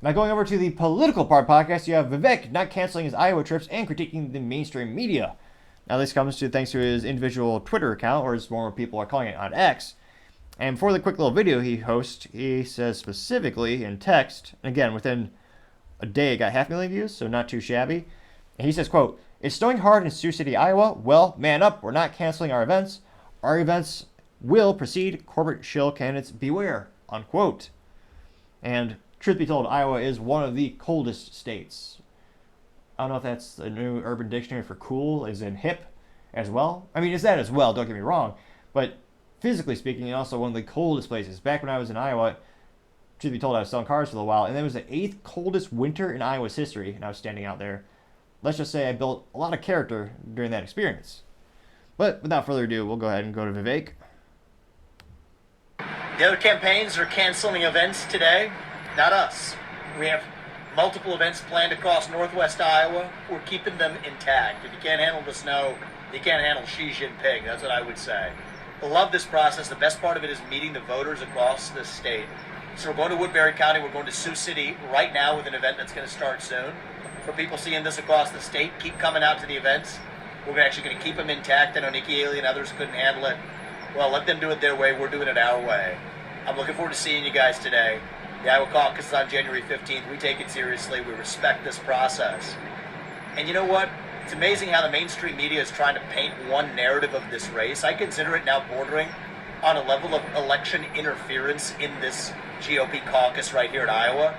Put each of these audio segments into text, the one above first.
Now going over to the political part podcast, you have Vivek not canceling his Iowa trips and critiquing the mainstream media. Now this comes to thanks to his individual Twitter account, or as more people are calling it on X. And for the quick little video he hosts, he says specifically in text, and again within a day it got 500,000 views, so not too shabby. And he says, quote, "It's snowing hard in Sioux City, Iowa. Well, man up. We're not canceling our events. Our events will proceed. Corporate shill candidates beware," unquote. And truth be told, Iowa is one of the coldest states. I don't know if that's a new Urban Dictionary for cool, as in hip, as well. I mean, it's that as well, don't get me wrong. But physically speaking, it's also one of the coldest places. Back when I was in Iowa, truth be told, I was selling cars for a while, and it was the 8th coldest winter in Iowa's history, and I was standing out there. Let's just say I built a lot of character during that experience. But without further ado, we'll go ahead and go to Vivek. The other campaigns are canceling events today. Not us. We have multiple events planned across northwest Iowa. We're keeping them intact. If you can't handle the snow, you can't handle Xi Jinping. That's what I would say. I love this process. The best part of it is meeting the voters across the state. So we're going to Woodbury County. We're going to Sioux City right now with an event that's going to start soon. For people seeing this across the state, keep coming out to the events. We're actually going to keep them intact. I know Nikki Haley and others couldn't handle it. Well, let them do it their way. We're doing it our way. I'm looking forward to seeing you guys today. The Iowa caucus is on January 15th. We take it seriously. We respect this process. And you know what? It's amazing how the mainstream media is trying to paint one narrative of this race. I consider it now bordering on a level of election interference in this GOP caucus right here in Iowa.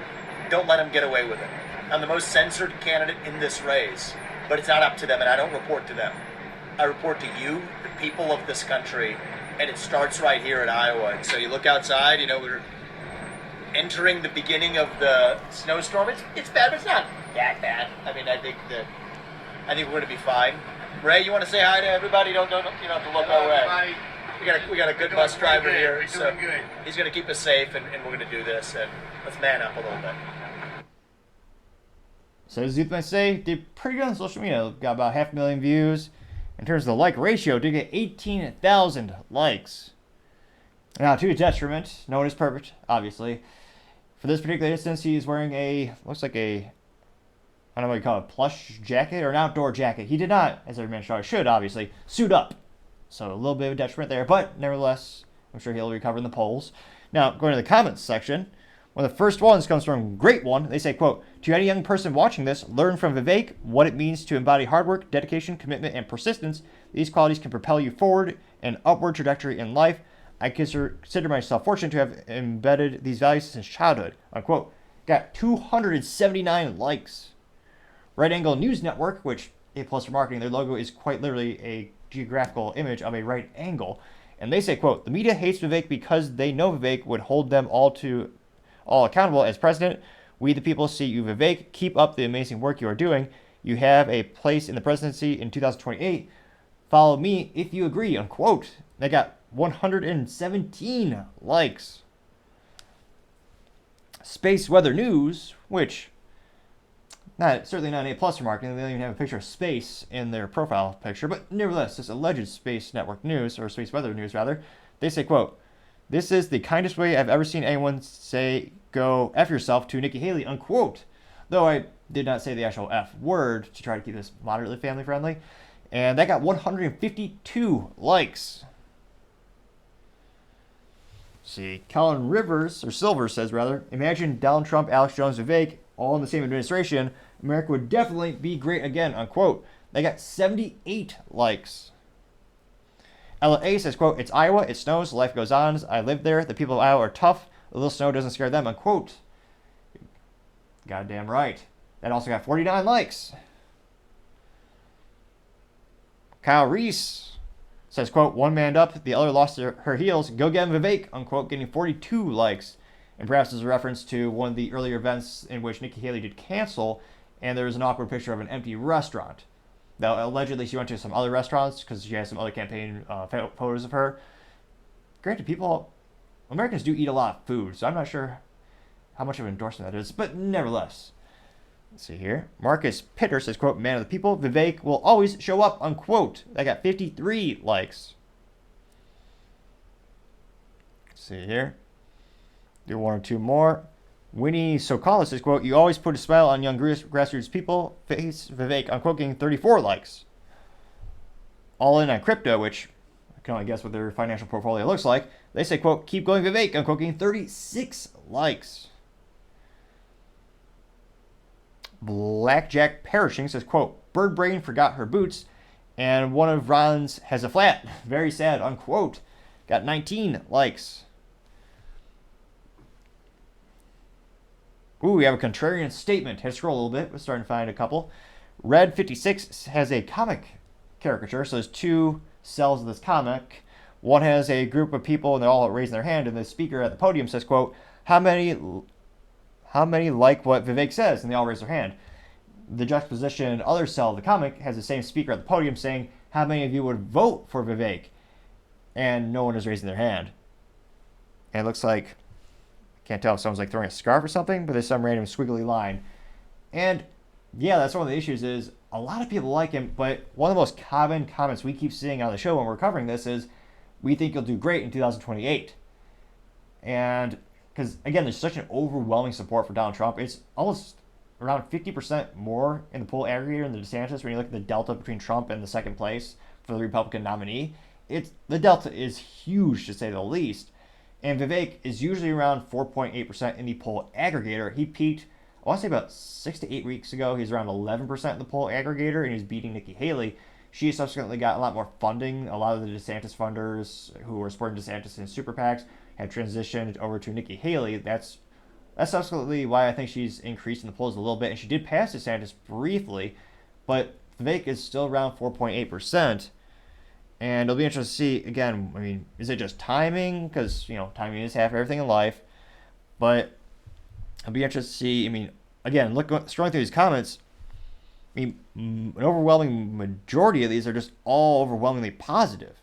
Don't let them get away with it. I'm the most censored candidate in this race, but it's not up to them, and I don't report to them. I report to you, the people of this country, and it starts right here in Iowa. And so you look outside, you know, we're entering the beginning of the snowstorm. It's bad, but it's not that bad. I mean, I think we're going to be fine. Ray, you want to say hi to everybody? You don't have to look our way. We got a good bus driver here, so he's going to keep us safe, and we're going to do this. And let's man up a little bit. So as youth might say, did pretty good on social media. Got about 500,000 views. In terms of the like ratio, did get 18,000 likes. Now, to his detriment, no one is perfect, obviously. For this particular instance, he's wearing looks like I don't know what you call it, plush jacket or an outdoor jacket. He did not, as every man should, obviously, suit up. So a little bit of a detriment there, but nevertheless, I'm sure he'll recover in the polls. Now, going to the comments section, one of the first ones comes from Great One. They say, quote, "To any young person watching this, learn from Vivek what it means to embody hard work, dedication, commitment, and persistence. These qualities can propel you forward an upward trajectory in life. I consider myself fortunate to have embedded these values since childhood," unquote. Got 279 likes. Right Angle News Network, which A+ for marketing, their logo is quite literally a geographical image of a right angle. And they say, quote, "The media hates Vivek because they know Vivek would hold them all accountable as president. We the people see you, Vivek. Keep up the amazing work you are doing. You have a place in the presidency in 2028. Follow me if you agree," unquote. They got 117 likes. Space Weather News, which certainly not an A+ for marketing. They don't even have a picture of space in their profile picture, but nevertheless, this alleged Space Network News, or Space Weather News rather, they say, quote, "This is the kindest way I've ever seen anyone say go F yourself to Nikki Haley," unquote. Though I did not say the actual F word to try to keep this moderately family friendly. And that got 152 likes. See, Colin Rivers, or Silver says rather, "Imagine Donald Trump, Alex Jones, Vivek, all in the same administration. America would definitely be great again," unquote. They got 78 likes. Ella A says, quote, "It's Iowa, it snows, life goes on. I live there. The people of Iowa are tough. A little snow doesn't scare them," unquote. Goddamn right. That also got 49 likes. Kyle Reese says, quote, "One man up, the other lost her heels. Go get him, Vivek," unquote, getting 42 likes. And perhaps as a reference to one of the earlier events in which Nikki Haley did cancel, and there was an awkward picture of an empty restaurant. Now, allegedly, she went to some other restaurants because she has some other campaign photos of her. Granted, Americans do eat a lot of food, so I'm not sure how much of an endorsement that is, but nevertheless. Let's see here. Marcus Pitter says, quote, "Man of the people, Vivek will always show up," unquote. That got 53 likes. Let's see here. Do one or two more. Winnie Sokalis says, quote, "You always put a smile on young grassroots people face, Vivek," unquote, getting 34 likes. All in on crypto, which I can only guess what their financial portfolio looks like. They say, quote, "Keep going, Vivek," unquote, getting 36 likes. Blackjack Perishing says, quote, "Bird Brain forgot her boots, and one of Ron's has a flat. Very sad," unquote. Got 19 likes. Ooh, we have a contrarian statement. Had to scroll a little bit. We're starting to find a couple. Red56 has a comic caricature. So there's two cells of this comic. One has a group of people, and they're all raising their hand, and the speaker at the podium says, quote, how many like what Vivek says?" And they all raise their hand. The juxtaposition other cell of the comic has the same speaker at the podium saying, "How many of you would vote for Vivek?" And no one is raising their hand. And it looks like, can't tell if someone's like throwing a scarf or something, but there's some random squiggly line. And yeah, that's one of the issues is a lot of people like him, but one of the most common comments we keep seeing on the show when we're covering this is, "We think you'll do great in 2028. And because, again, there's such an overwhelming support for Donald Trump. It's almost around 50% more in the poll aggregator than the DeSantis when you look at the delta between Trump and the second place for the Republican nominee. The delta is huge, to say the least. And Vivek is usually around 4.8% in the poll aggregator. He peaked, I want to say about 6 to 8 weeks ago. He's around 11% in the poll aggregator, and he's beating Nikki Haley. She subsequently got a lot more funding. A lot of the DeSantis funders who were supporting DeSantis in super PACs had transitioned over to Nikki Haley. That's subsequently why I think she's increased in the polls a little bit. And she did pass DeSantis briefly, but Vivek is still around 4.8%. And it'll be interesting to see, again, I mean, is it just timing? Because, timing is half everything in life. But it'll be interesting to see, I mean, again, scrolling through these comments, I mean, an overwhelming majority of these are just all overwhelmingly positive.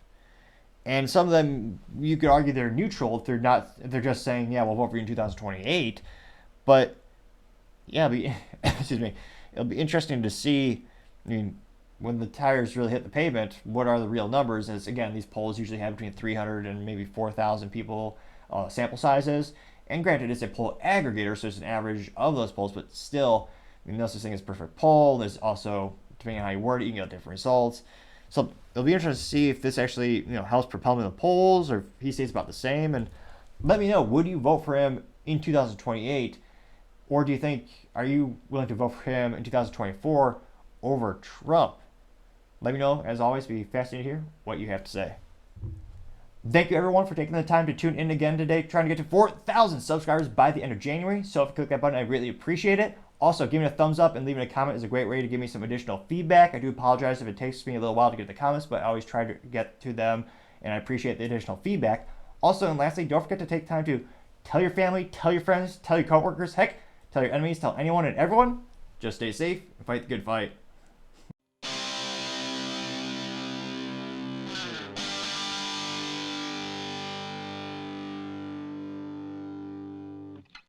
And some of them, you could argue they're neutral if they're just saying, yeah, we'll vote for you in 2028. But, yeah, excuse me, it'll be interesting to see, I mean, when the tires really hit the pavement, what are the real numbers? As again, these polls usually have between 300 and maybe 4,000 people sample sizes. And granted, it's a poll aggregator, so it's an average of those polls, but still, I mean, no such thing as perfect poll. There's also, depending on how you word it, you can get different results. So it'll be interesting to see if this actually, helps propel him in the polls, or if he stays about the same. And let me know, would you vote for him in 2028? Or do you think, are you willing to vote for him in 2024 over Trump? Let me know, as always. Be fascinated to hear what you have to say. Thank you, everyone, for taking the time to tune in again today. Trying to get to 4,000 subscribers by the end of January. So if you click that button, I greatly appreciate it. Also, giving a thumbs up and leaving a comment is a great way to give me some additional feedback. I do apologize if it takes me a little while to get the comments, but I always try to get to them, and I appreciate the additional feedback. Also, and lastly, don't forget to take time to tell your family, tell your friends, tell your coworkers, heck, tell your enemies, tell anyone and everyone. Just stay safe and fight the good fight.